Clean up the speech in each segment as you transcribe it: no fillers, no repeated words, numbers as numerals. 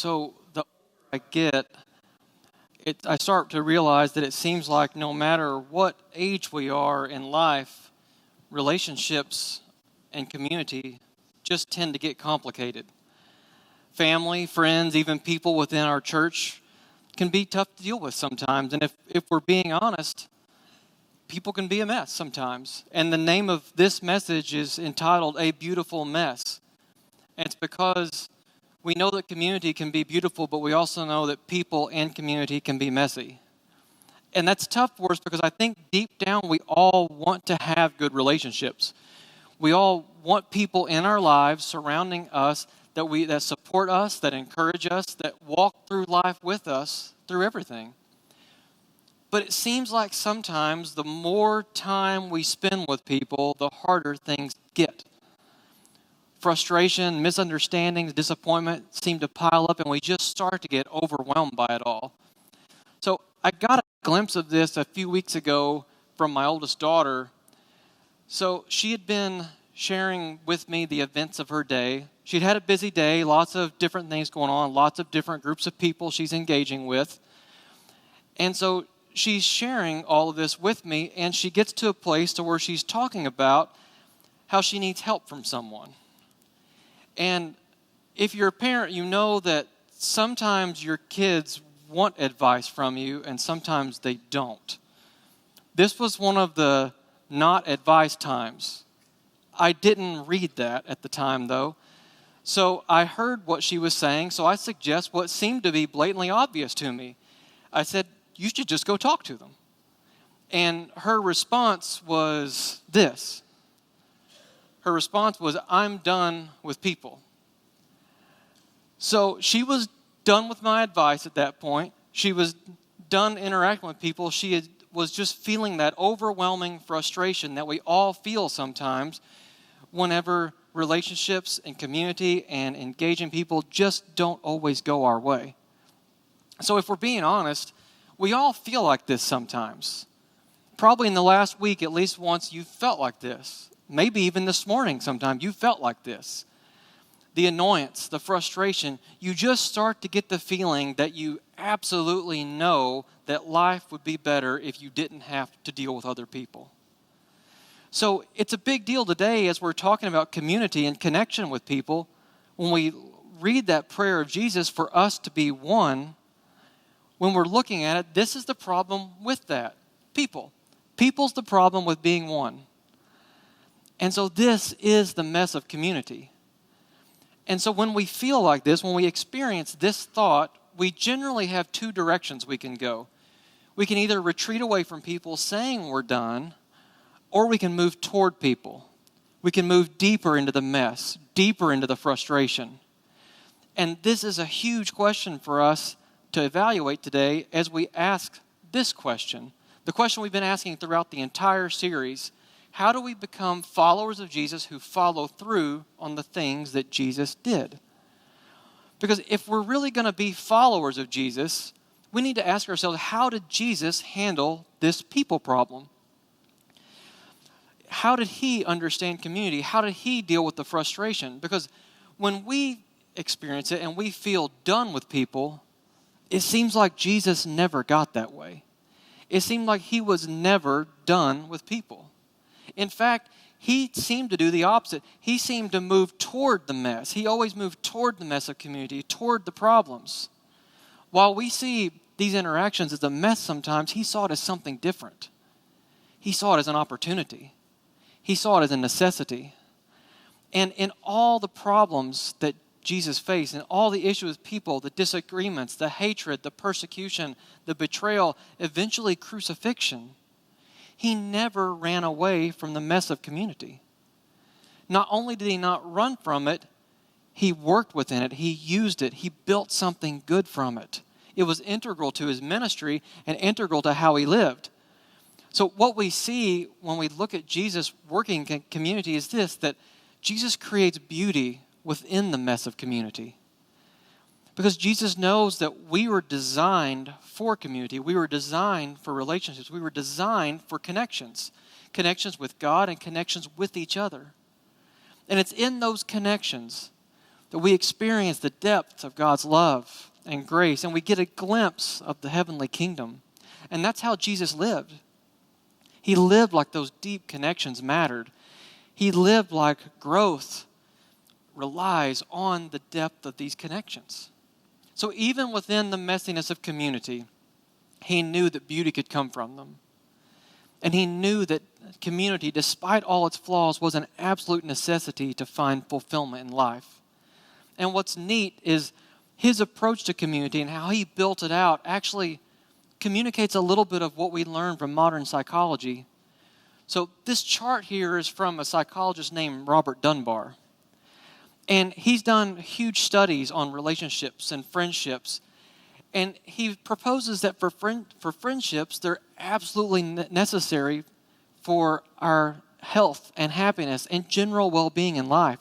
So the older I get, I start to realize that it seems like no matter what age we are in life, relationships and community just tend to get complicated. Family, friends, even people within our church can be tough to deal with sometimes. And if we're being honest, people can be a mess sometimes. And the name of this message is entitled A Beautiful Mess. And it's because we know that community can be beautiful, but we also know that people and community can be messy. And that's tough for us because I think deep down we all want to have good relationships. We all want people in our lives surrounding us that support us, that encourage us, that walk through life with us through everything. But it seems like sometimes the more time we spend with people, the harder things get. Frustration, misunderstandings, disappointment seem to pile up, and we just start to get overwhelmed by it all. So I got a glimpse of this a few weeks ago from my oldest daughter. So she had been sharing with me the events of her day. She'd had a busy day, lots of different things going on, lots of different groups of people she's engaging with. And so she's sharing all of this with me, and she gets to a place to where she's talking about how she needs help from someone. And if you're a parent, you know that sometimes your kids want advice from you, and sometimes they don't. This was one of the not advice times. I didn't read that at the time, though. So I heard what she was saying, so I suggest what seemed to be blatantly obvious to me. I said, you should just go talk to them. And her response was this. Her response was, I'm done with people. So she was done with my advice at that point. She was done interacting with people. She was just feeling that overwhelming frustration that we all feel sometimes whenever relationships and community and engaging people just don't always go our way. So if we're being honest, we all feel like this sometimes. Probably in the last week, at least once, you felt like this. Maybe even this morning sometime, you felt like this. The annoyance, the frustration, you just start to get the feeling that you absolutely know that life would be better if you didn't have to deal with other people. So it's a big deal today as we're talking about community and connection with people. When we read that prayer of Jesus for us to be one, when we're looking at it, this is the problem with that. People. People's the problem with being one. And so this is the mess of community. And so when we feel like this, when we experience this thought, we generally have two directions we can go. We can either retreat away from people saying we're done, or we can move toward people. We can move deeper into the mess, deeper into the frustration. And this is a huge question for us to evaluate today as we ask this question. The question we've been asking throughout the entire series: how do we become followers of Jesus who follow through on the things that Jesus did? Because if we're really going to be followers of Jesus, we need to ask ourselves, how did Jesus handle this people problem? How did he understand community? How did he deal with the frustration? Because when we experience it and we feel done with people, it seems like Jesus never got that way. It seemed like he was never done with people. In fact, he seemed to do the opposite. He seemed to move toward the mess. He always moved toward the mess of community, toward the problems. While we see these interactions as a mess sometimes, he saw it as something different. He saw it as an opportunity. He saw it as a necessity. And in all the problems that Jesus faced, and all the issues with people, the disagreements, the hatred, the persecution, the betrayal, eventually crucifixion, he never ran away from the mess of community. Not only did he not run from it, he worked within it. He used it. He built something good from it. It was integral to his ministry and integral to how he lived. So what we see when we look at Jesus working in community is this, that Jesus creates beauty within the mess of community. Because Jesus knows that we were designed for community. We were designed for relationships. We were designed for connections. Connections with God and connections with each other. And it's in those connections that we experience the depth of God's love and grace, and we get a glimpse of the heavenly kingdom. And that's how Jesus lived. He lived like those deep connections mattered. He lived like growth relies on the depth of these connections. So even within the messiness of community, he knew that beauty could come from them. And he knew that community, despite all its flaws, was an absolute necessity to find fulfillment in life. And what's neat is his approach to community and how he built it out actually communicates a little bit of what we learn from modern psychology. So this chart here is from a psychologist named Robert Dunbar. And he's done huge studies on relationships and friendships. And he proposes that for friendships, they're absolutely necessary for our health and happiness and general well-being in life.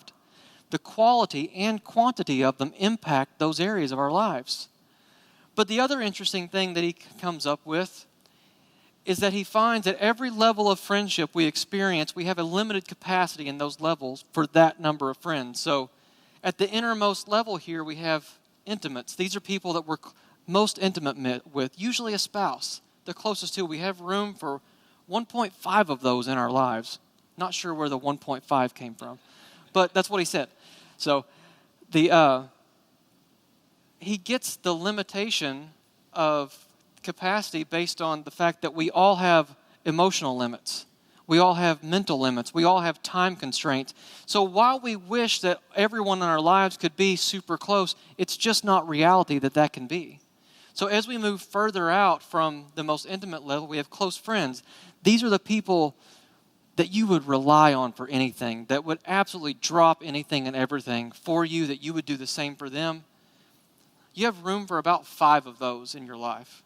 The quality and quantity of them impact those areas of our lives. But the other interesting thing that he comes up with is that he finds that every level of friendship we experience, we have a limited capacity in those levels for that number of friends. So at the innermost level here, we have intimates. These are people that we're most intimate with, usually a spouse, the closest to. We have room for 1.5 of those in our lives. Not sure where the 1.5 came from, but that's what he said. So he gets the limitation of capacity based on the fact that we all have emotional limits. We all have mental limits. We all have time constraints. So while we wish that everyone in our lives could be super close, it's just not reality that can be. So as we move further out from the most intimate level, we have close friends. These are the people that you would rely on for anything, that would absolutely drop anything and everything for you, that you would do the same for them. You have room for about 5 of those in your life.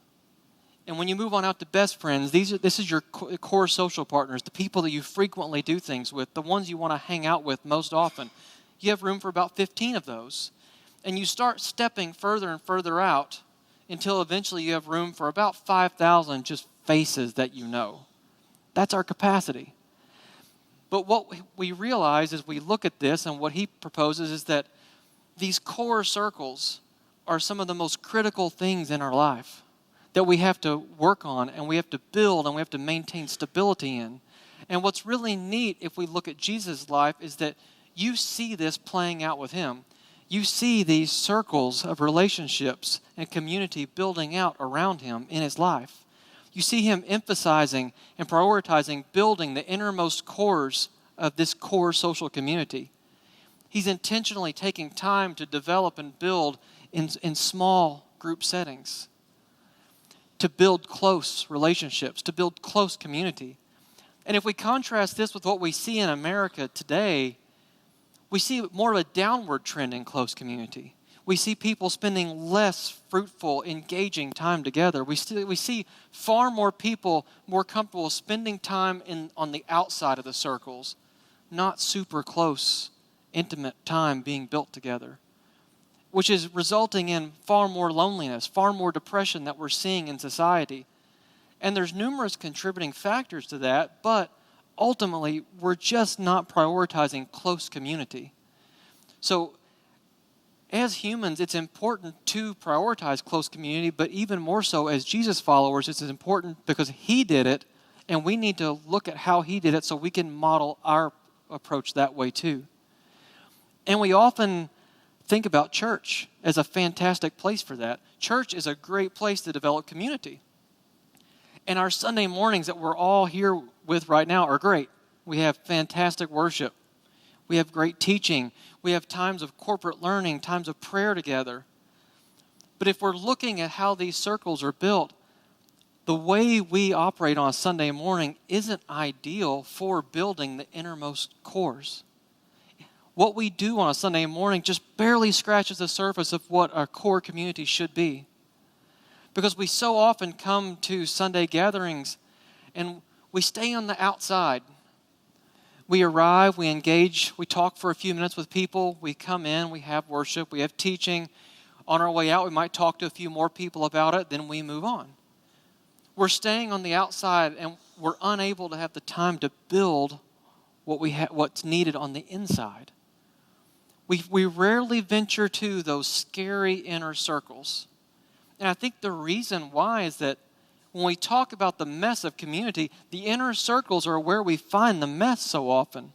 And when you move on out to best friends, this is your core social partners, the people that you frequently do things with, the ones you want to hang out with most often. You have room for about 15 of those. And you start stepping further and further out until eventually you have room for about 5,000 just faces that you know. That's our capacity. But what we realize as we look at this, and what he proposes, is that these core circles are some of the most critical things in our life that we have to work on, and we have to build, and we have to maintain stability in. And what's really neat if we look at Jesus' life is that you see this playing out with him. You see these circles of relationships and community building out around him in his life. You see him emphasizing and prioritizing building the innermost cores of this core social community. He's intentionally taking time to develop and build in small group settings, to build close relationships, to build close community. And if we contrast this with what we see in America today, we see more of a downward trend in close community. We see people spending less fruitful, engaging time together. We see far more people more comfortable spending time on the outside of the circles, not super close, intimate time being built together, which is resulting in far more loneliness, far more depression that we're seeing in society. And there's numerous contributing factors to that, but ultimately, we're just not prioritizing close community. So, as humans, it's important to prioritize close community, but even more so as Jesus followers, it's important because he did it, and we need to look at how he did it so we can model our approach that way too. And we often think about church as a fantastic place for that. Church is a great place to develop community. And our Sunday mornings that we're all here with right now are great. We have fantastic worship. We have great teaching. We have times of corporate learning, times of prayer together. But if we're looking at how these circles are built, the way we operate on a Sunday morning isn't ideal for building the innermost cores. What we do on a Sunday morning just barely scratches the surface of what our core community should be. Because we so often come to Sunday gatherings and we stay on the outside. We arrive, we engage, we talk for a few minutes with people, we come in, we have worship, we have teaching. On our way out, we might talk to a few more people about it, then we move on. We're staying on the outside and we're unable to have the time to build what's needed on the inside. We rarely venture to those scary inner circles. And I think the reason why is that when we talk about the mess of community, the inner circles are where we find the mess so often.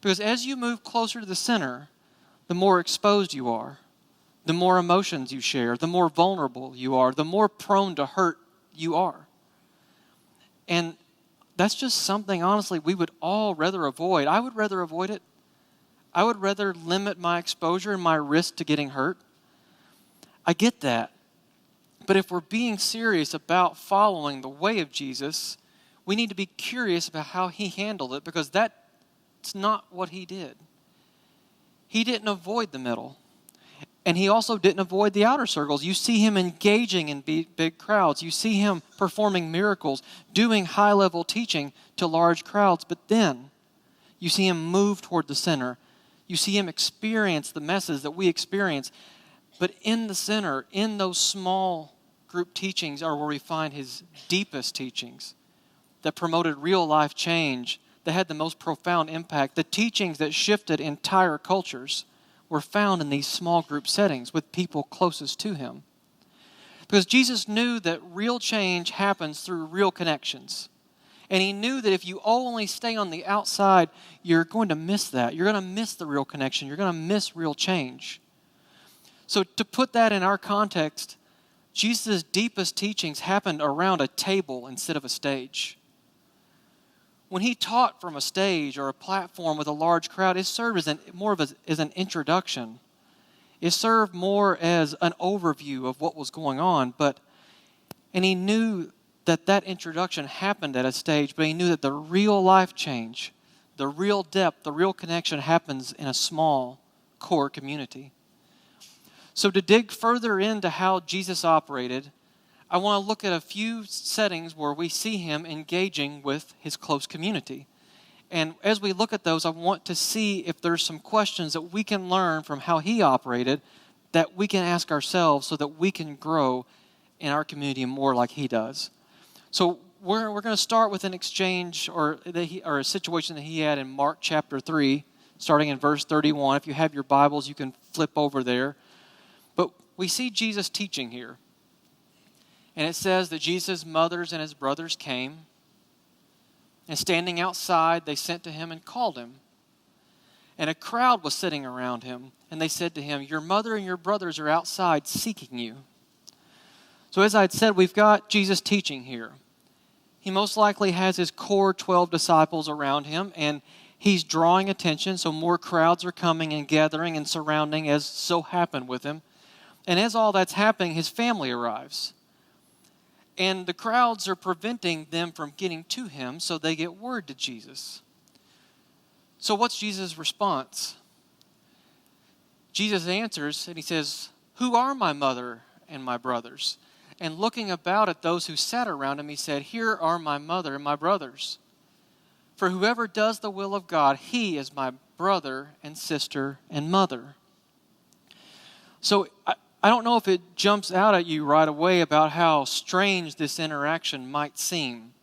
Because as you move closer to the center, the more exposed you are, the more emotions you share, the more vulnerable you are, the more prone to hurt you are. And that's just something, honestly, we would all rather avoid. I would rather avoid it. I would rather limit my exposure and my risk to getting hurt. I get that. But if we're being serious about following the way of Jesus, we need to be curious about how he handled it, because that's not what he did. He didn't avoid the middle. And he also didn't avoid the outer circles. You see him engaging in big crowds. You see him performing miracles, doing high-level teaching to large crowds. But then you see him move toward the center. You see him experience the messes that we experience. But in the center, in those small group teachings, are where we find his deepest teachings that promoted real life change, that had the most profound impact. The teachings that shifted entire cultures were found in these small group settings with people closest to him. Because Jesus knew that real change happens through real connections. And he knew that if you only stay on the outside, you're going to miss that. You're going to miss the real connection. You're going to miss real change. So to put that in our context, Jesus' deepest teachings happened around a table instead of a stage. When he taught from a stage or a platform with a large crowd, it served as an introduction. It served more as an overview of what was going on. And he knew that introduction happened at a stage, but he knew that the real life change, the real depth, the real connection happens in a small core community. So to dig further into how Jesus operated, I want to look at a few settings where we see him engaging with his close community. And as we look at those, I want to see if there's some questions that we can learn from how he operated that we can ask ourselves so that we can grow in our community more like he does. So we're going to start with an exchange or a situation that he had in Mark chapter 3, starting in verse 31. If you have your Bibles, you can flip over there. But we see Jesus teaching here. And it says that Jesus' mothers and his brothers came, and standing outside, they sent to him and called him. And a crowd was sitting around him, and they said to him, "Your mother and your brothers are outside seeking you." So as I had said, we've got Jesus teaching here. He most likely has his core 12 disciples around him, and he's drawing attention, so more crowds are coming and gathering and surrounding, as so happened with him. And as all that's happening, his family arrives. And the crowds are preventing them from getting to him, so they get word to Jesus. So what's Jesus' response? Jesus answers, and he says, "Who are my mother and my brothers?" And looking about at those who sat around him, he said, "Here are my mother and my brothers. For whoever does the will of God, he is my brother and sister and mother." So I don't know if it jumps out at you right away about how strange this interaction might seem.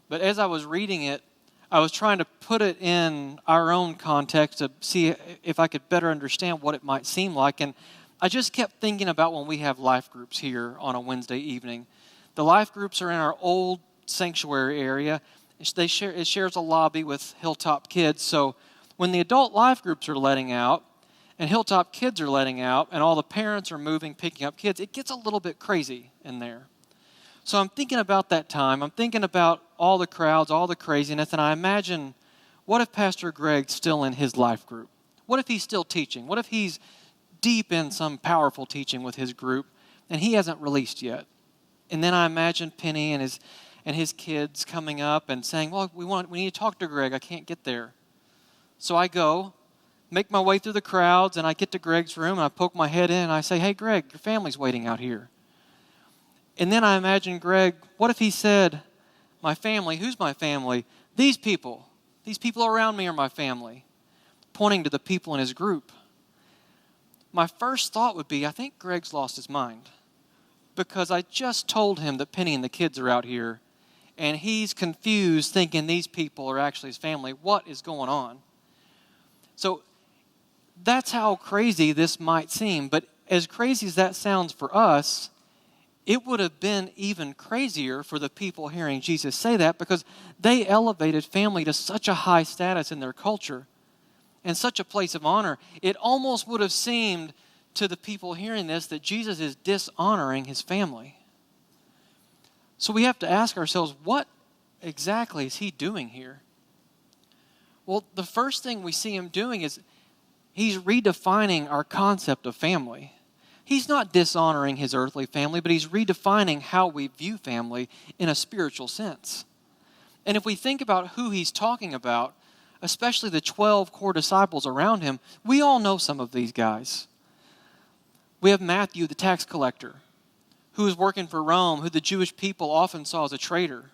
But as I was reading it, I was trying to put it in our own context to see if I could better understand what it might seem like. And I just kept thinking about when we have life groups here on a Wednesday evening. The life groups are in our old sanctuary area. It shares a lobby with Hilltop Kids. So when the adult life groups are letting out, and Hilltop Kids are letting out, and all the parents are moving, picking up kids, it gets a little bit crazy in there. So I'm thinking about that time. I'm thinking about all the crowds, all the craziness, and I imagine, what if Pastor Greg's still in his life group? What if he's still teaching? What if he's deep in some powerful teaching with his group, and he hasn't released yet? And then I imagine Penny and his kids coming up and saying, "Well, we need to talk to Greg. I can't get there." So I go, make my way through the crowds, and I get to Greg's room, and I poke my head in, and I say, "Hey, Greg, your family's waiting out here." And then I imagine Greg, what if he said, "My family, who's my family? These people around me are my family," pointing to the people in his group. My first thought would be, I think Greg's lost his mind, because I just told him that Penny and the kids are out here, and he's confused thinking these people are actually his family. What is going on? So That's how crazy this might seem. But as crazy as that sounds for us, it would have been even crazier for the people hearing Jesus say that, because they elevated family to such a high status in their culture and such a place of honor. It almost would have seemed to the people hearing this that Jesus is dishonoring his family. So we have to ask ourselves, what exactly is he doing here? Well, the first thing we see him doing is he's redefining our concept of family. He's not dishonoring his earthly family, but he's redefining how we view family in a spiritual sense. And if we think about who he's talking about, especially the 12 core disciples around him, we all know some of these guys. We have Matthew, the tax collector, who was working for Rome, who the Jewish people often saw as a traitor.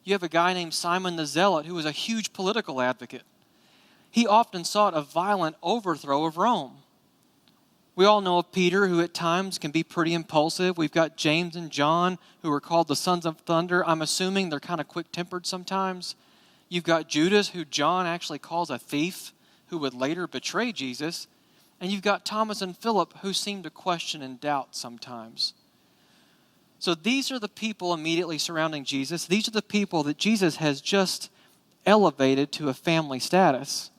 You have a guy named Simon the Zealot, who was a huge political advocate. He often sought a violent overthrow of Rome. We all know of Peter, who at times can be pretty impulsive. We've got James and John, who are called the sons of thunder. I'm assuming they're kind of quick-tempered sometimes. You've got Judas, who John actually calls a thief, who would later betray Jesus. And you've got Thomas and Philip, who seem to question and doubt sometimes. So these are the people immediately surrounding Jesus. These are the people that Jesus has just elevated to a family status.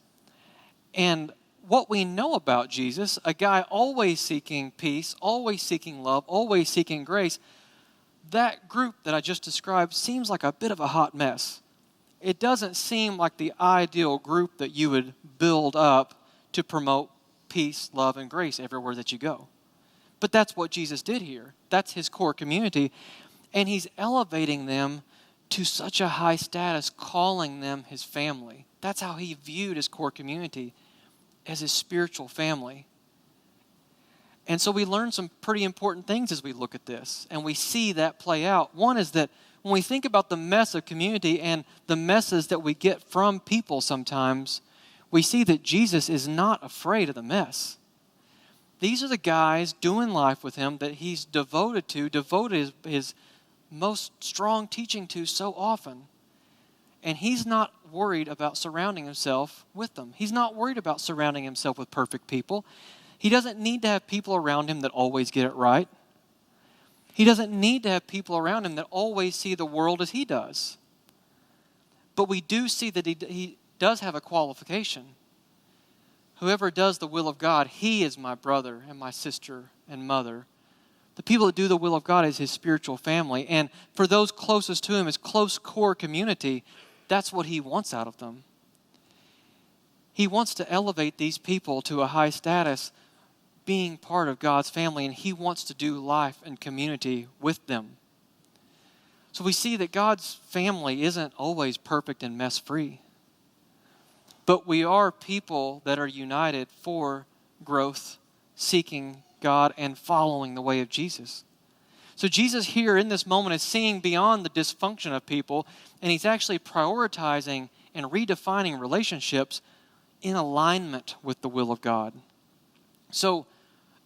And what we know about Jesus, a guy always seeking peace, always seeking love, always seeking grace, that group that I just described seems like a bit of a hot mess. It doesn't seem like the ideal group that you would build up to promote peace, love, and grace everywhere that you go. But that's what Jesus did here. That's his core community. And he's elevating them to such a high status, calling them his family. That's how he viewed his core community, as his spiritual family. And so we learn some pretty important things as we look at this, and we see that play out. One is that when we think about the mess of community and the messes that we get from people sometimes, we see that Jesus is not afraid of the mess. These are the guys doing life with him that he's devoted his most strong teaching to so often. And he's not worried about surrounding himself with them. He's not worried about surrounding himself with perfect people. He doesn't need to have people around him that always get it right. He doesn't need to have people around him that always see the world as he does. But we do see that he does have a qualification. Whoever does the will of God, he is my brother and my sister and mother. The people that do the will of God is his spiritual family. And for those closest to him, his close core community, that's what he wants out of them. He wants to elevate these people to a high status, being part of God's family, and he wants to do life and community with them. So we see that God's family isn't always perfect and mess-free. But we are people that are united for growth, seeking God, and following the way of Jesus. So Jesus here in this moment is seeing beyond the dysfunction of people, and he's actually prioritizing and redefining relationships in alignment with the will of God. So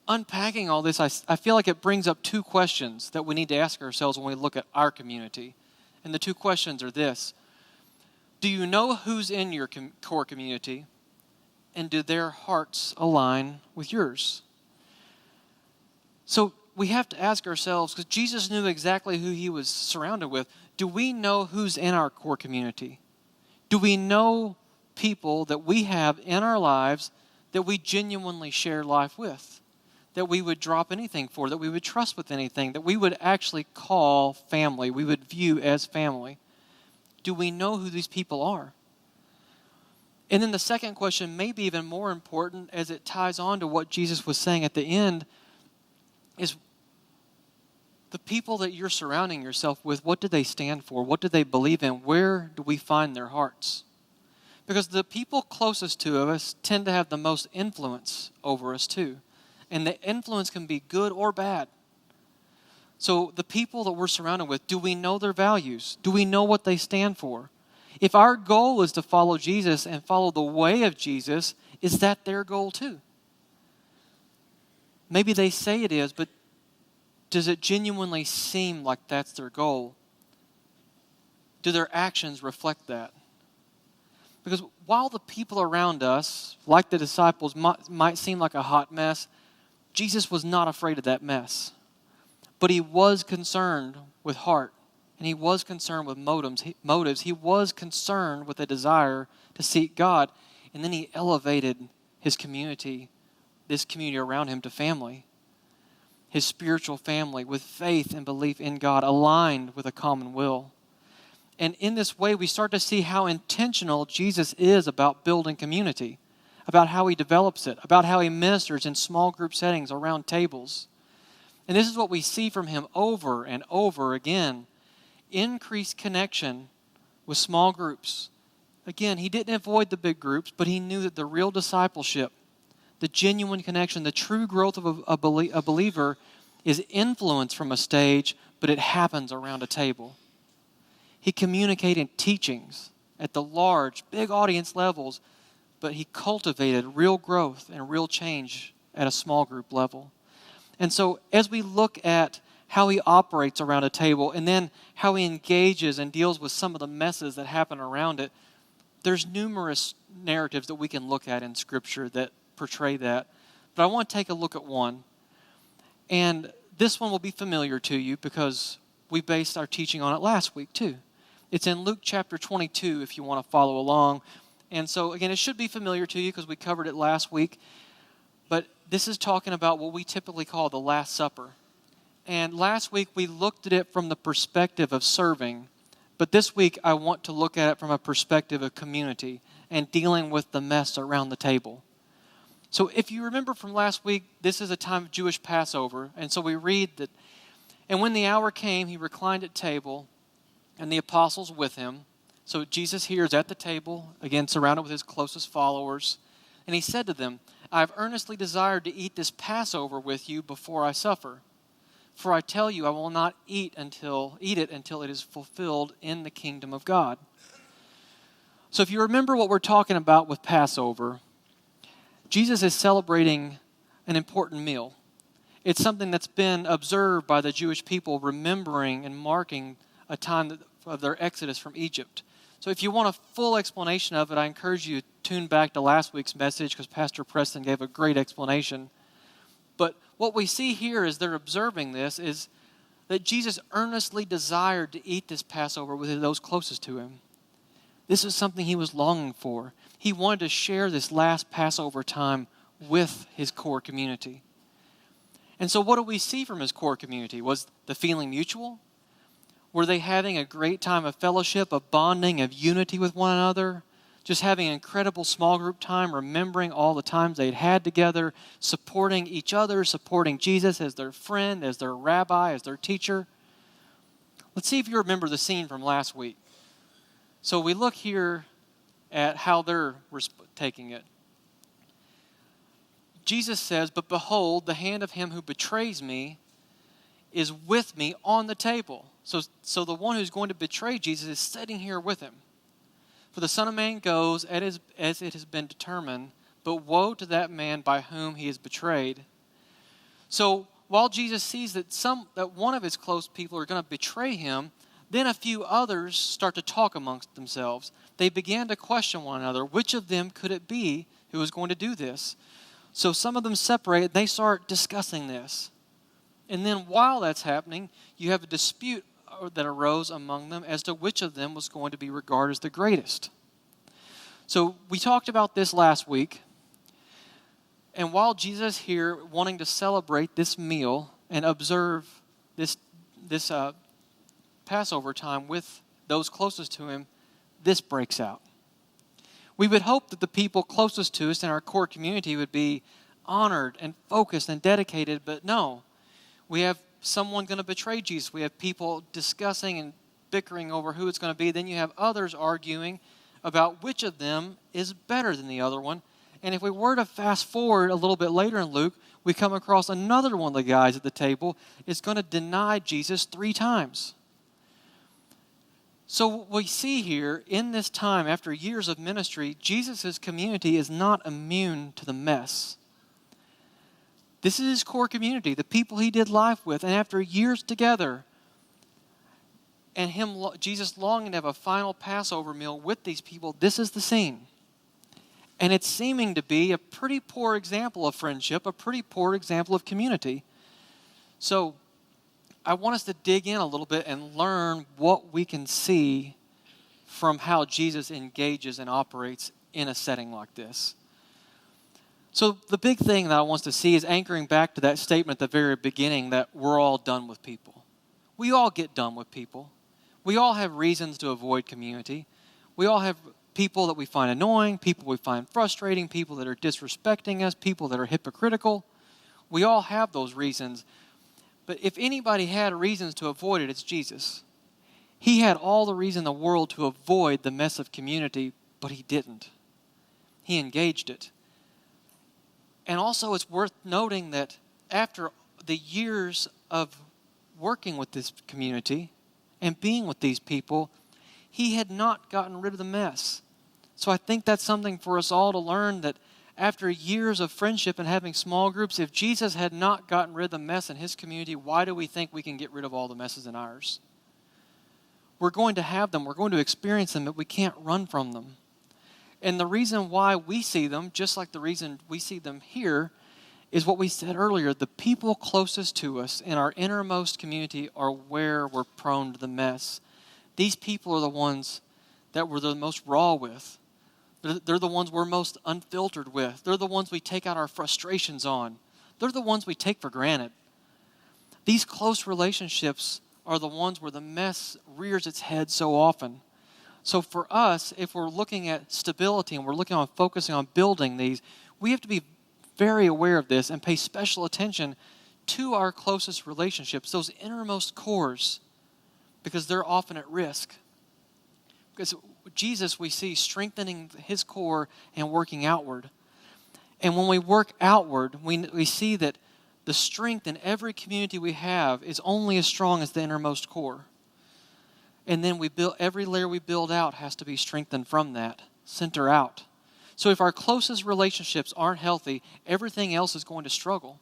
unpacking all this, I feel like it brings up two questions that we need to ask ourselves when we look at our community. And the two questions are this: do you know who's in your core community? And do their hearts align with yours? So we have to ask ourselves, because Jesus knew exactly who he was surrounded with, do we know who's in our core community? Do we know people that we have in our lives that we genuinely share life with? That we would drop anything for, that we would trust with anything, that we would actually call family, we would view as family? Do we know who these people are? And then the second question may be even more important, as it ties on to what Jesus was saying at the end, is the people that you're surrounding yourself with, what do they stand for? What do they believe in? Where do we find their hearts? Because the people closest to us tend to have the most influence over us too. And the influence can be good or bad. So the people that we're surrounded with, do we know their values? Do we know what they stand for? If our goal is to follow Jesus and follow the way of Jesus, is that their goal too? Maybe they say it is, but does it genuinely seem like that's their goal? Do their actions reflect that? Because while the people around us, like the disciples, might seem like a hot mess, Jesus was not afraid of that mess. But he was concerned with heart, and he was concerned with motives. He was concerned with a desire to seek God. And then he elevated his community, this community around him, to family. His spiritual family with faith and belief in God, aligned with a common will. And in this way, we start to see how intentional Jesus is about building community, about how he develops it, about how he ministers in small group settings around tables. And this is what we see from him over and over again. Increased connection with small groups. Again, he didn't avoid the big groups, but he knew that the real discipleship, the genuine connection, the true growth of a believer is influenced from a stage, but it happens around a table. He communicated teachings at the large, big audience levels, but he cultivated real growth and real change at a small group level. And so as we look at how he operates around a table and then how he engages and deals with some of the messes that happen around it, there's numerous narratives that we can look at in Scripture that portray that. But I want to take a look at one. And this one will be familiar to you because we based our teaching on it last week too. It's in Luke chapter 22 if you want to follow along. And so again, it should be familiar to you because we covered it last week. But this is talking about what we typically call the Last Supper. And last week we looked at it from the perspective of serving. But this week I want to look at it from a perspective of community and dealing with the mess around the table. So if you remember from last week, this is a time of Jewish Passover. And so we read that, and when the hour came, he reclined at table, and the apostles with him. So Jesus here is at the table, again surrounded with his closest followers. And he said to them, I have earnestly desired to eat this Passover with you before I suffer. For I tell you, I will not eat it until it is fulfilled in the kingdom of God. So if you remember what we're talking about with Passover, Jesus is celebrating an important meal. It's something that's been observed by the Jewish people, remembering and marking a time of their exodus from Egypt. So if you want a full explanation of it, I encourage you to tune back to last week's message because Pastor Preston gave a great explanation. But what we see here as they're observing this is that Jesus earnestly desired to eat this Passover with those closest to him. This is something he was longing for. He wanted to share this last Passover time with his core community. And so what do we see from his core community? Was the feeling mutual? Were they having a great time of fellowship, of bonding, of unity with one another? Just having an incredible small group time, remembering all the times they'd had together, supporting each other, supporting Jesus as their friend, as their rabbi, as their teacher. Let's see if you remember the scene from last week. So we look here at how they're taking it. Jesus says, but behold, the hand of him who betrays me is with me on the table. So the one who's going to betray Jesus is sitting here with him. For the Son of Man goes as it has been determined, but woe to that man by whom he is betrayed. So while Jesus sees that one of his close people are going to betray him, then a few others start to talk amongst themselves. They began to question one another. Which of them could it be who was going to do this? So some of them separate and they start discussing this. And then while that's happening, you have a dispute that arose among them as to which of them was going to be regarded as the greatest. So we talked about this last week. And while Jesus here wanting to celebrate this meal and observe this Passover time with those closest to him, this breaks out. We would hope that the people closest to us in our core community would be honored and focused and dedicated, but no. We have someone going to betray Jesus. We have people discussing and bickering over who it's going to be. Then you have others arguing about which of them is better than the other one. And if we were to fast forward a little bit later in Luke, we come across another one of the guys at the table is going to deny Jesus 3 times. So what we see here in this time, after years of ministry, Jesus' community is not immune to the mess. This is his core community, the people he did life with. And after years together, and Jesus longing to have a final Passover meal with these people, this is the scene. And it's seeming to be a pretty poor example of friendship, a pretty poor example of community. So I want us to dig in a little bit and learn what we can see from how Jesus engages and operates in a setting like this. So the big thing that I want us to see is anchoring back to that statement at the very beginning that we're all done with people. We all get done with people. We all have reasons to avoid community. We all have people that we find annoying, people we find frustrating, people that are disrespecting us, people that are hypocritical. We all have those reasons. But if anybody had reasons to avoid it, it's Jesus. He had all the reason in the world to avoid the mess of community, but he didn't. He engaged it. And also it's worth noting that after the years of working with this community and being with these people, he had not gotten rid of the mess. So I think that's something for us all to learn, that after years of friendship and having small groups, if Jesus had not gotten rid of the mess in his community, why do we think we can get rid of all the messes in ours? We're going to have them. We're going to experience them, but we can't run from them. And the reason why we see them, just like the reason we see them here, is what we said earlier. The people closest to us in our innermost community are where we're prone to the mess. These people are the ones that we're the most raw with. They're the ones we're most unfiltered with. They're the ones we take out our frustrations on. They're the ones we take for granted. These close relationships are the ones where the mess rears its head so often. So for us, if we're looking at stability and we're looking on focusing on building these, we have to be very aware of this and pay special attention to our closest relationships, those innermost cores, because they're often at risk. Because Jesus, we see strengthening his core and working outward. And when we work outward, we see that the strength in every community we have is only as strong as the innermost core. And then every layer we build out has to be strengthened from that, center out. So if our closest relationships aren't healthy, everything else is going to struggle.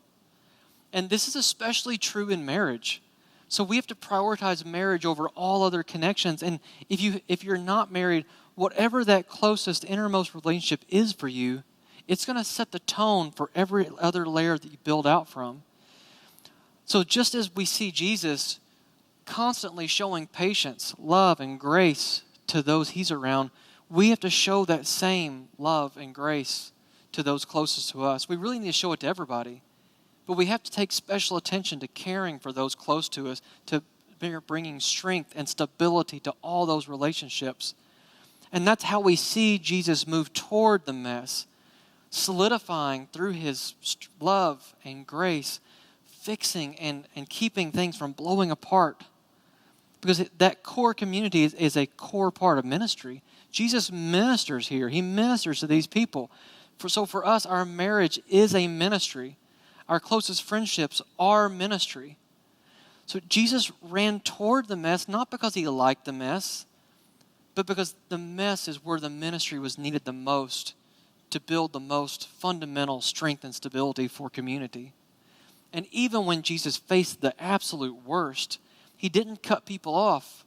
And this is especially true in marriage. So we have to prioritize marriage over all other connections. And if you're not married, whatever that closest, innermost relationship is for you, it's going to set the tone for every other layer that you build out from. So just as we see Jesus constantly showing patience, love, and grace to those he's around, we have to show that same love and grace to those closest to us. We really need to show it to everybody. But we have to take special attention to caring for those close to us, to bringing strength and stability to all those relationships. And that's how we see Jesus move toward the mess, solidifying through his love and grace, fixing and keeping things from blowing apart. Because that core community is a core part of ministry. Jesus ministers here. He ministers to these people. So for us, our marriage is a ministry. Our closest friendships are ministry. So Jesus ran toward the mess, not because he liked the mess, but because the mess is where the ministry was needed the most to build the most fundamental strength and stability for community. And even when Jesus faced the absolute worst, he didn't cut people off.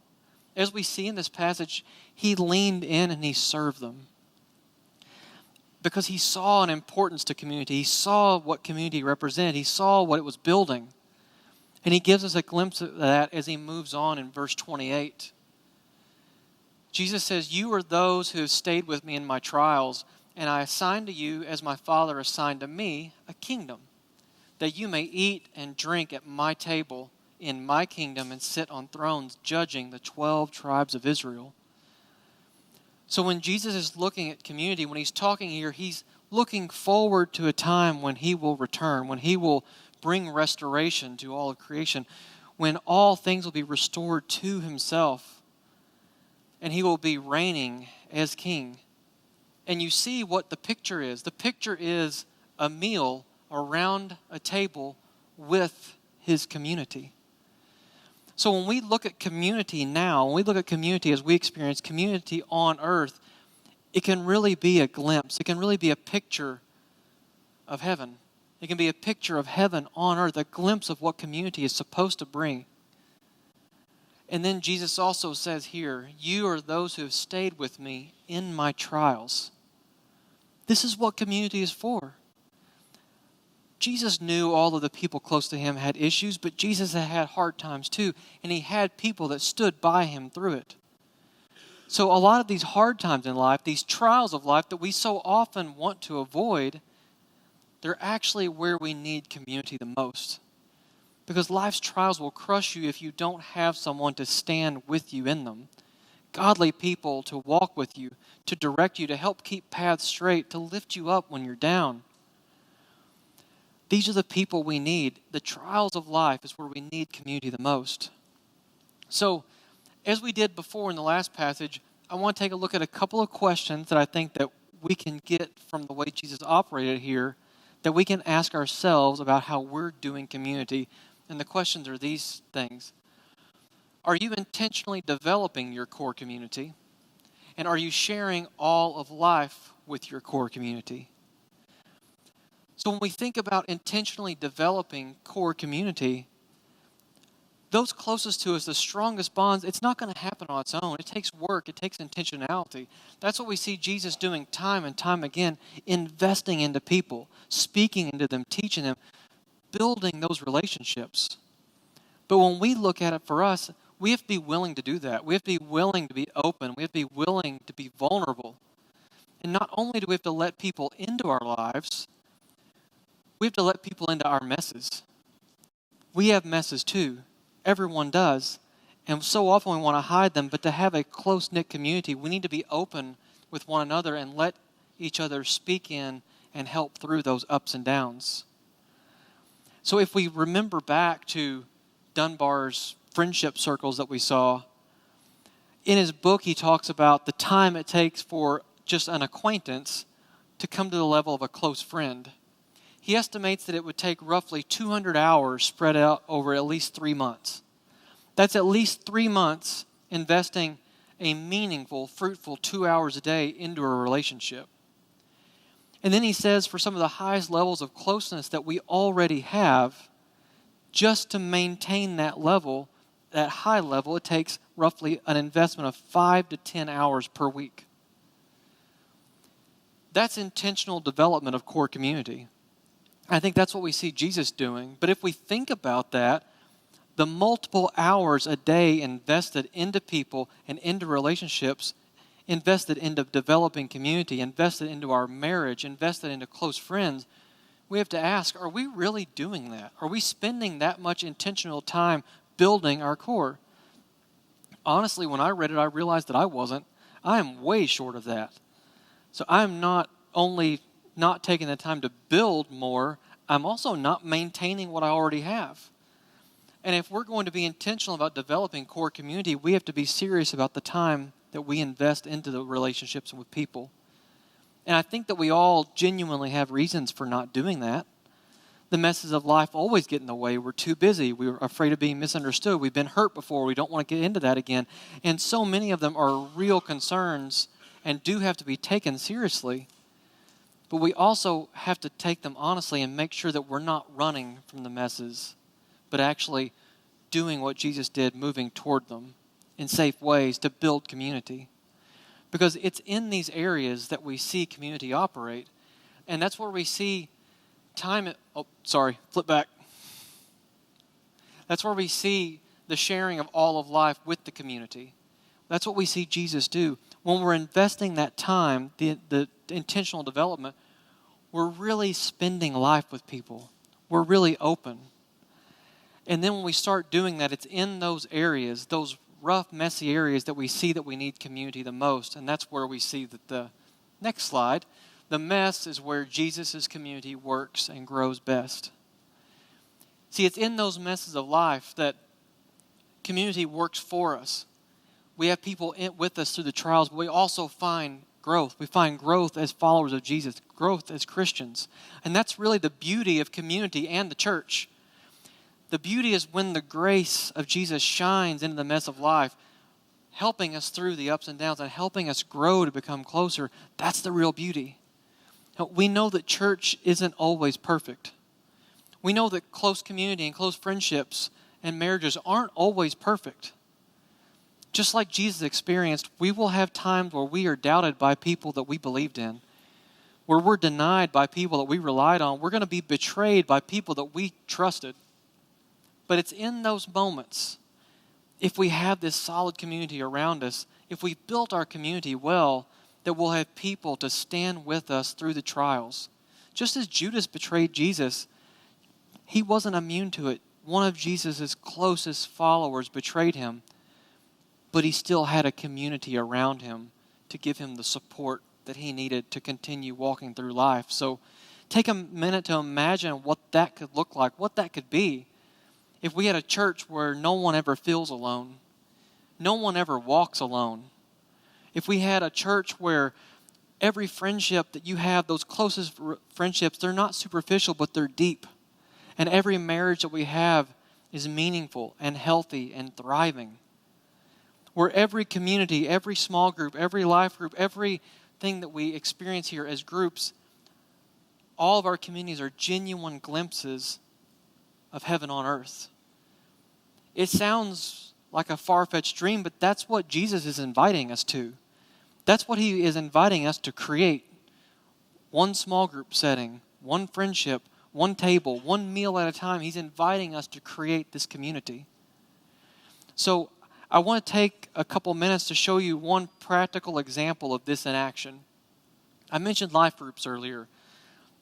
As we see in this passage, he leaned in and he served them. Because he saw an importance to community. He saw what community represented. He saw what it was building. And he gives us a glimpse of that as he moves on in verse 28. Jesus says, "You are those who have stayed with me in my trials, and I assign to you, as my Father assigned to me, a kingdom, that you may eat and drink at my table in my kingdom and sit on thrones judging the 12 tribes of Israel." So when Jesus is looking at community, when he's talking here, he's looking forward to a time when he will return, when he will bring restoration to all of creation, when all things will be restored to himself, and he will be reigning as king. And you see what the picture is. The picture is a meal around a table with his community. So when we look at community now, when we look at community as we experience community on earth, it can really be a glimpse. It can really be a picture of heaven. It can be a picture of heaven on earth, a glimpse of what community is supposed to bring. And then Jesus also says here, you are those who have stayed with me in my trials. This is what community is for. Jesus knew all of the people close to him had issues, but Jesus had hard times too, and he had people that stood by him through it. So a lot of these hard times in life, these trials of life that we so often want to avoid, they're actually where we need community the most. Because life's trials will crush you if you don't have someone to stand with you in them. Godly people to walk with you, to direct you, to help keep paths straight, to lift you up when you're down. These are the people we need. The trials of life is where we need community the most. So, as we did before in the last passage, I want to take a look at a couple of questions that I think that we can get from the way Jesus operated here, that we can ask ourselves about how we're doing community. And the questions are these things. Are you intentionally developing your core community? And are you sharing all of life with your core community? So when we think about intentionally developing core community, those closest to us, the strongest bonds, it's not going to happen on its own. It takes work. It takes intentionality. That's what we see Jesus doing time and time again, investing into people, speaking into them, teaching them, building those relationships. But when we look at it for us, we have to be willing to do that. We have to be willing to be open. We have to be willing to be vulnerable. And not only do we have to let people into our lives, we have to let people into our messes. We have messes too. Everyone does. And so often we want to hide them, but to have a close-knit community, we need to be open with one another and let each other speak in and help through those ups and downs. So if we remember back to Dunbar's friendship circles that we saw, in his book he talks about the time it takes for just an acquaintance to come to the level of a close friend. He estimates that it would take roughly 200 hours spread out over at least 3 months. That's at least 3 months investing a meaningful, fruitful 2 hours a day into a relationship. And then he says for some of the highest levels of closeness that we already have, just to maintain that level, that high level, it takes roughly an investment of 5 to 10 hours per week. That's intentional development of core community. I think that's what we see Jesus doing. But if we think about that, the multiple hours a day invested into people and into relationships, invested into developing community, invested into our marriage, invested into close friends, we have to ask, are we really doing that? Are we spending that much intentional time building our core? Honestly, when I read it, I realized that I wasn't. I am way short of that. So I'm not only not taking the time to build more, I'm also not maintaining what I already have. And if we're going to be intentional about developing core community, we have to be serious about the time that we invest into the relationships with people. And I think that we all genuinely have reasons for not doing that. The messes of life always get in the way. We're too busy. We're afraid of being misunderstood. We've been hurt before. We don't want to get into that again. And so many of them are real concerns and do have to be taken seriously. But we also have to take them honestly and make sure that we're not running from the messes, but actually doing what Jesus did, moving toward them in safe ways to build community. Because it's in these areas that we see community operate. And that's where we see flip back. That's where we see the sharing of all of life with the community. That's what we see Jesus do. When we're investing that time, the intentional development, we're really spending life with people. We're really open. And then when we start doing that, it's in those areas, those rough, messy areas that we see that we need community the most. And that's where we see that the next slide, the mess is where Jesus' community works and grows best. See, it's in those messes of life that community works for us. We have people with us through the trials, but we also find growth. We find growth as followers of Jesus, growth as Christians. And that's really the beauty of community and the church. The beauty is when the grace of Jesus shines into the mess of life, helping us through the ups and downs and helping us grow to become closer. That's the real beauty. Now, we know that church isn't always perfect. We know that close community and close friendships and marriages aren't always perfect. Just like Jesus experienced, we will have times where we are doubted by people that we believed in, where we're denied by people that we relied on. We're going to be betrayed by people that we trusted. But it's in those moments, if we have this solid community around us, if we built our community well, that we'll have people to stand with us through the trials. Just as Judas betrayed Jesus, he wasn't immune to it. One of Jesus' closest followers betrayed him, but he still had a community around him to give him the support that he needed to continue walking through life. So take a minute to imagine what that could look like, what that could be. If we had a church where no one ever feels alone, no one ever walks alone. If we had a church where every friendship that you have, those closest friendships, they're not superficial, but they're deep. And every marriage that we have is meaningful and healthy and thriving. Where every community, every small group, every life group, everything that we experience here as groups, all of our communities are genuine glimpses of heaven on earth. It sounds like a far-fetched dream, but that's what Jesus is inviting us to. That's what he is inviting us to create. One small group setting, one friendship, one table, one meal at a time. He's inviting us to create this community. So I want to take a couple minutes to show you one practical example of this in action. I mentioned life groups earlier.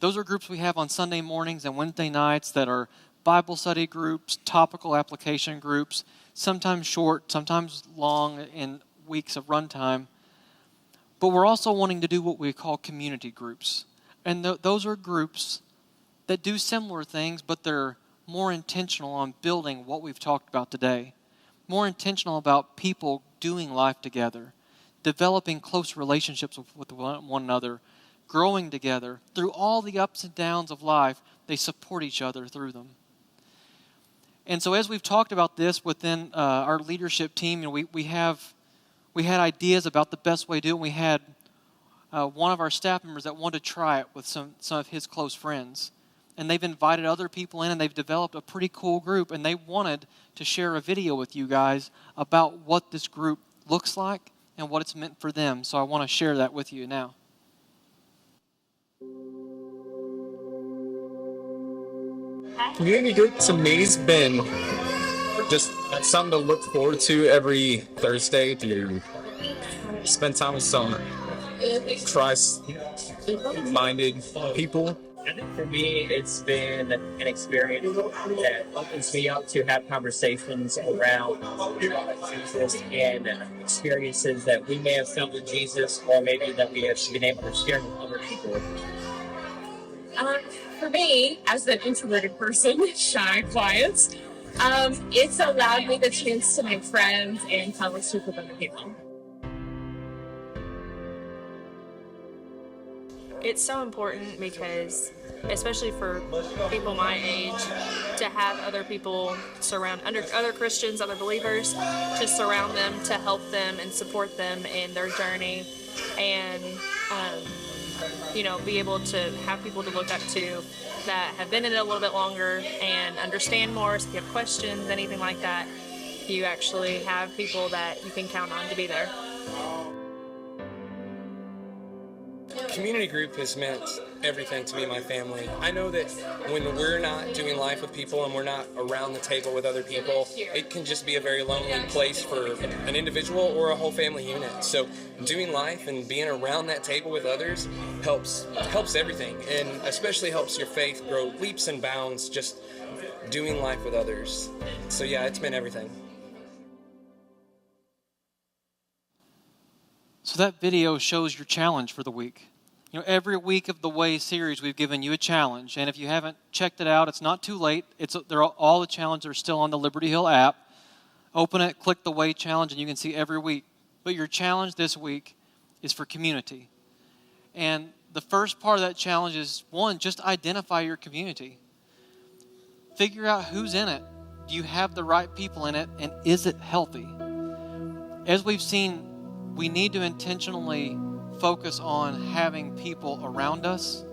Those are groups we have on Sunday mornings and Wednesday nights that are Bible study groups, topical application groups, sometimes short, sometimes long in weeks of runtime. But we're also wanting to do what we call community groups. And those are groups that do similar things, but they're more intentional on building what we've talked about today. More intentional about people doing life together, developing close relationships with one another, growing together. Through all the ups and downs of life, they support each other through them. And so as we've talked about this within our leadership team, we had ideas about the best way to do it. We had one of our staff members that wanted to try it with some of his close friends. And they've invited other people in, and they've developed a pretty cool group. And they wanted to share a video with you guys about what this group looks like and what it's meant for them. So I want to share that with you now. Community group to me's been just something to look forward to every Thursday to spend time with some Christ-minded people. I think for me, it's been an experience that opens me up to have conversations around Jesus and experiences that we may have felt with Jesus, or maybe that we have been able to share with other people. For me, as an introverted person, shy, quiet, it's allowed me the chance to make friends and conversate with other people. It's so important because, especially for people my age, to have other people other Christians, other believers, to surround them, to help them and support them in their journey, and be able to have people to look up to that have been in it a little bit longer and understand more. So if you have questions, anything like that, you actually have people that you can count on to be there. Community group has meant everything to me and my family. I know that when we're not doing life with people and we're not around the table with other people, it can just be a very lonely place for an individual or a whole family unit. So doing life and being around that table with others helps everything, and especially helps your faith grow leaps and bounds just doing life with others. So yeah, it's meant everything. So that video shows your challenge for the week. Every week of the Way series, we've given you a challenge. And if you haven't checked it out, it's not too late. All the challenges are still on the Liberty Hill app. Open it, click the Way challenge, and you can see every week. But your challenge this week is for community. And the first part of that challenge is, one, just identify your community. Figure out who's in it. Do you have the right people in it? And is it healthy? As we've seen, we need to intentionally focus on having people around us,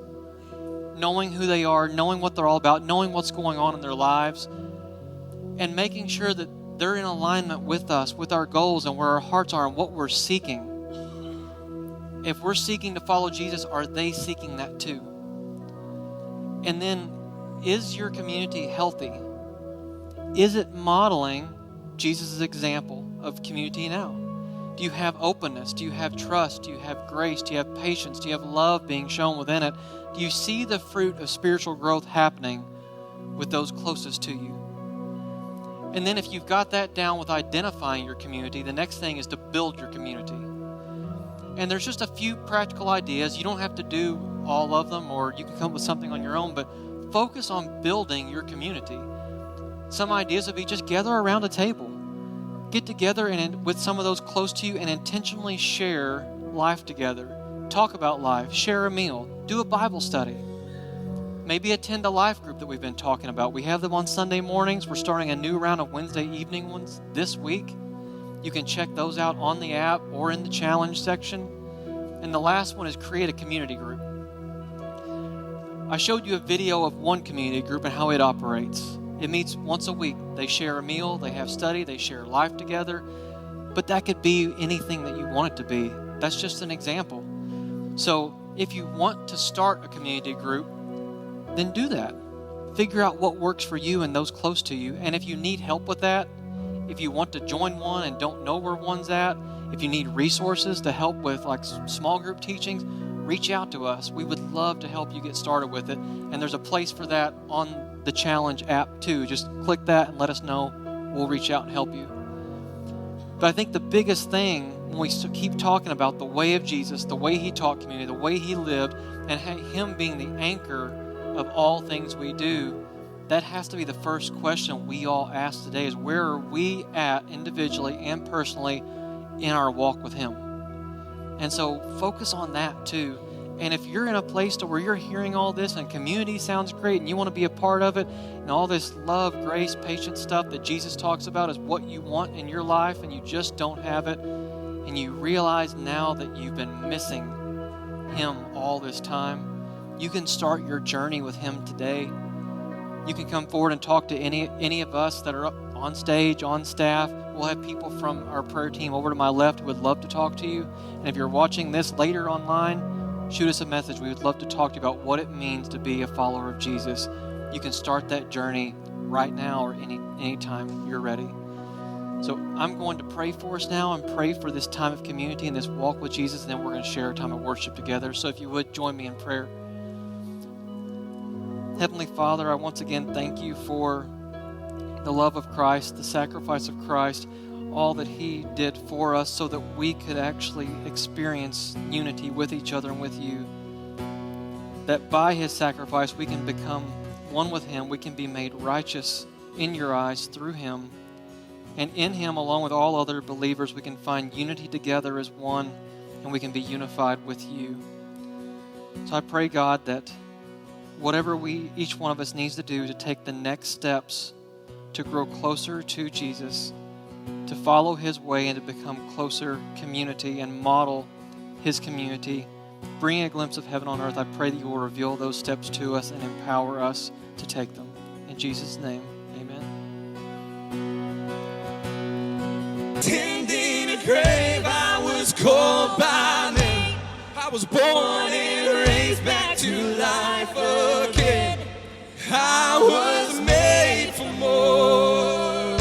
knowing who they are, knowing what they're all about, knowing what's going on in their lives, and making sure that they're in alignment with us, with our goals and where our hearts are and what we're seeking. If we're seeking to follow Jesus, are they seeking that too? And then, is your community healthy? Is it modeling Jesus' example of community now? Do you have openness? Do you have trust? Do you have grace? Do you have patience? Do you have love being shown within it? Do you see the fruit of spiritual growth happening with those closest to you? And then if you've got that down with identifying your community, the next thing is to build your community. And there's just a few practical ideas. You don't have to do all of them, or you can come up with something on your own, but focus on building your community. Some ideas would be just gather around a table. Get together and with some of those close to you and intentionally share life together. Talk about life, share a meal, do a Bible study. Maybe attend a life group that we've been talking about. We have them on Sunday mornings. We're starting a new round of Wednesday evening ones this week. You can check those out on the app or in the challenge section. And the last one is create a community group. I showed you a video of one community group and how it operates. It meets once a week. They share a meal, they have study, they share life together. But that could be anything that you want it to be. That's just an example. So if you want to start a community group, then do that. Figure out what works for you and those close to you. And if you need help with that, if you want to join one and don't know where one's at, if you need resources to help with like small group teachings, reach out to us. We would love to help you get started with it. And there's a place for that on the Challenge app too. Just click that and let us know. We'll reach out and help you. But I think the biggest thing when we keep talking about the way of Jesus, the way he taught community, the way he lived, and him being the anchor of all things we do, that has to be the first question we all ask today is where are we at individually and personally in our walk with him? And so focus on that too. And if you're in a place to where you're hearing all this and community sounds great and you want to be a part of it and all this love, grace, patience stuff that Jesus talks about is what you want in your life and you just don't have it and you realize now that you've been missing him all this time, you can start your journey with him today. You can come forward and talk to any of us that are up on stage, on staff. We'll have people from our prayer team over to my left who would love to talk to you. And if you're watching this later online, shoot us a message. We would love to talk to you about what it means to be a follower of Jesus. You can start that journey right now or any time you're ready. So I'm going to pray for us now and pray for this time of community and this walk with Jesus, and then we're going to share a time of worship together. So if you would, join me in prayer. Heavenly Father, I once again thank you for the love of Christ, the sacrifice of Christ, all that he did for us so that we could actually experience unity with each other and with you. That by his sacrifice we can become one with him. We can be made righteous in your eyes through him. And in him, along with all other believers, we can find unity together as one, and we can be unified with you. So I pray, God, that whatever each one of us needs to do to take the next steps to grow closer to Jesus, to follow his way and to become closer community and model his community, bring a glimpse of heaven on earth. I pray that you will reveal those steps to us and empower us to take them. In Jesus' name, amen. Tending a grave, I was called by name. I was born and raised back to life again. I was made for more.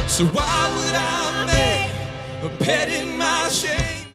So why would I make a bed in